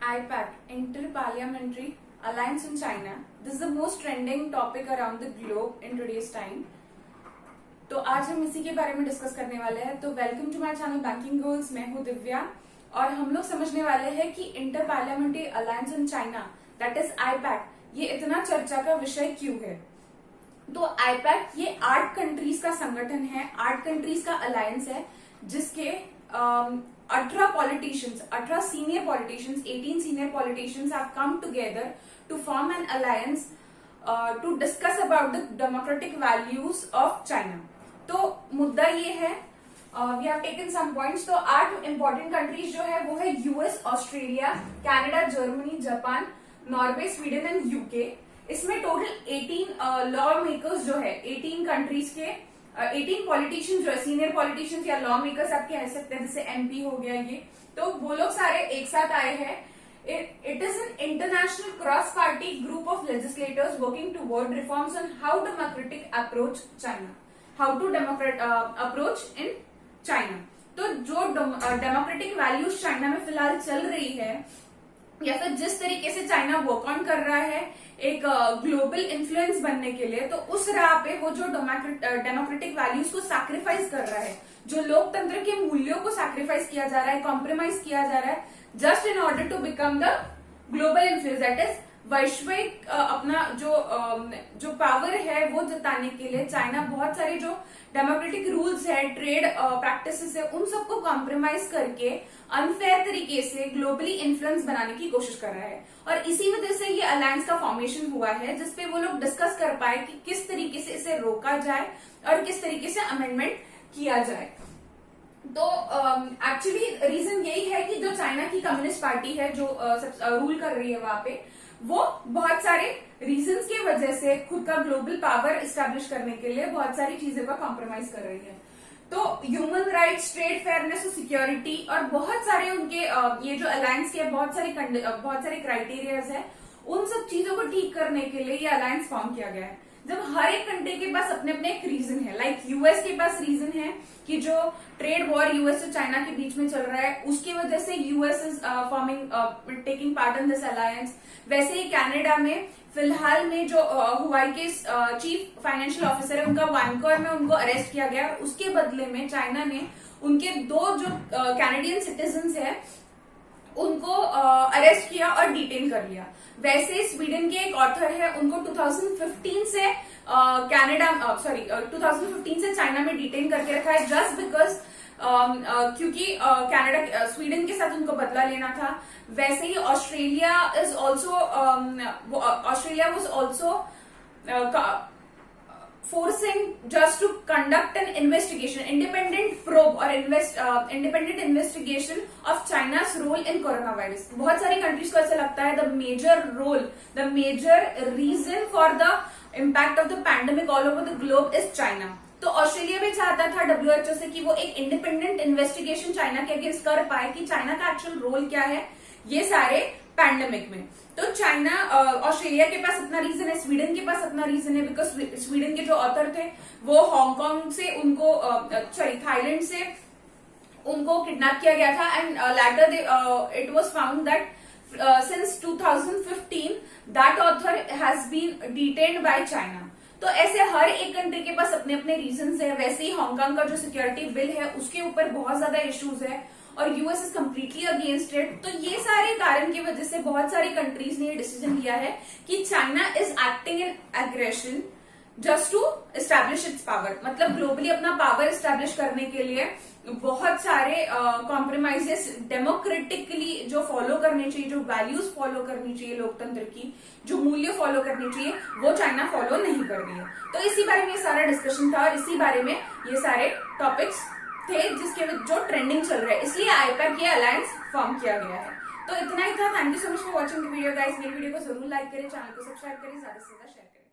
IPAC, Inter-Parliamentary Alliance in China. This is the most trending topic around the globe in today's time. तो आज हम इसी के बारे में डिस्कस करने वाले हैं। तो welcome to my channel banking goals. मैं हूँ दिव्या और हम लोग समझने वाले हैं कि inter parliamentary alliance in China that is IUPAC ये इतना चर्चा का विषय क्यों है। तो आईपैक ये 8 कंट्रीज का संगठन है, 8 कंट्रीज का अलायंस है जिसके 18 politicians, 18 senior politicians, 18 senior politicians have come together to form an alliance to discuss about the democratic values of China. तो मुद्दा ये है, we have taken some points. तो 8 इंपॉर्टेंट कंट्रीज जो है वो है US, Australia, Canada, Germany, Japan, Norway, Sweden and UK. इसमें टोटल 18 लॉ मेकर्स जो है 18 कंट्रीज के 18 पॉलिटिशियंस जो है, सीनियर पॉलिटिशियंस या लॉ मेकर्स आप कह सकते हैं, जैसे एमपी हो गया ये, तो वो लोग सारे एक साथ आए हैं। It is an international cross-party group of legislators working toward reforms on how democratic approach China, how to approach in China। तो जो डेमोक्रेटिक वैल्यूज चाइना में फिलहाल चल रही है या फिर जिस तरीके से चाइना वर्क ऑन कर रहा है एक ग्लोबल इन्फ्लुएंस बनने के लिए, तो उस राह पे वो जो डेमोक्रेटिक वैल्यूज को सैक्रिफाइस कर रहा है, जो लोकतंत्र के मूल्यों को सैक्रिफाइस किया जा रहा है, कॉम्प्रोमाइज किया जा रहा है just in order to become the global influence, that is वैश्विक अपना जो पावर है वो जताने के लिए चाइना बहुत सारे जो डेमोक्रेटिक रूल्स है, ट्रेड प्रैक्टिसेस है, उन सबको कॉम्प्रोमाइज करके अनफेयर तरीके से ग्लोबली इन्फ्लुएंस बनाने की कोशिश कर रहा है। और इसी वजह से ये अलायंस का फॉर्मेशन हुआ है जिसपे वो लोग डिस्कस कर पाए कि किस तरीके से इसे रोका जाए और किस तरीके से अमेंडमेंट किया जाए। तो एक्चुअली रीजन यही है कि जो चाइना की कम्युनिस्ट पार्टी है जो रूल कर रही है वहां पे, वो बहुत सारे रीजंस की वजह से खुद का ग्लोबल पावर एस्टैब्लिश करने के लिए बहुत सारी चीजों का कॉम्प्रोमाइज कर रही है। तो ह्यूमन राइट्स, ट्रेड फेयरनेस और सिक्योरिटी और बहुत सारे उनके ये जो अलायंस के बहुत सारे क्राइटेरियाज है, उन सब चीजों को ठीक करने के लिए ये अलायंस फॉर्म किया गया है। जब हर एक कंट्री के पास अपने अपने एक रीजन है, लाइक यूएस के पास रीजन है कि जो ट्रेड वॉर यूएस और चाइना के बीच में चल रहा है उसकी वजह से US is forming taking part in this alliance. वैसे ही कनाडा में फिलहाल में जो हुआई के चीफ फाइनेंशियल ऑफिसर है उनका वैंकूवर में उनको अरेस्ट किया गया, और उसके बदले में चाइना ने उनके 2 जो कैनेडियन सिटीजन है उनको अरेस्ट किया और डिटेन कर लिया। वैसे स्वीडन के एक ऑथर है, उनको 2015 से 2015 से चाइना में डिटेन करके रखा है जस्ट बिकॉज क्योंकि कनाडा स्वीडन के साथ उनको बदला लेना था। वैसे ही Australia was also forcing just to conduct an investigation, independent probe or independent investigation of China's role in coronavirus। बहुत सारी कंट्रीज को ऐसा लगता है the major reason for the impact of the pandemic all over the globe is China। तो Australia भी चाहता था WHO से कि वो एक इंडिपेंडेंट इन्वेस्टिगेशन चाइना के अगेंस्ट कर पाए कि चाइना का एक्चुअल रोल क्या है ये सारे पैंडेमिक में। तो चाइना, ऑस्ट्रेलिया के पास अपना रीजन है, स्वीडन के पास अपना रीजन है, बिकॉज स्वीडन के जो ऑथर थे वो हांगकांग से उनको थाईलैंड से उनको किडनैप किया गया था, and later it was found that since 2015 that author has been detained by China. तो ऐसे हर एक कंट्री के पास अपने अपने रीजंस है। वैसे ही हांगकांग का जो सिक्योरिटी बिल है उसके ऊपर बहुत ज्यादा इश्यूज है और US is completely against it. तो ये सारे कारण की वजह से बहुत सारी कंट्रीज ने ये डिसीजन लिया है कि China is acting in aggression just to establish its power, मतलब ग्लोबली अपना पावर एस्टैब्लिश करने के लिए बहुत सारे कॉम्प्रोमाइजेस डेमोक्रेटिकली जो फॉलो करने चाहिए, जो वैल्यूज फॉलो करनी चाहिए, लोकतंत्र की जो मूल्य फॉलो करनी चाहिए, वो चाइना फॉलो नहीं कर रही है। तो इसी बारे में ये सारा डिस्कशन था और इसी बारे में ये सारे टॉपिक्स थे जिसके जो ट्रेंडिंग चल रहा है, इसलिए आईपैक ये अलायंस फॉर्म किया गया है। तो इतना ही था। Thank you so much for watching the video guys. मेरी वीडियो को जरूर लाइक करें, चैनल को सब्सक्राइब करें, ज्यादा से ज्यादा शेयर करें।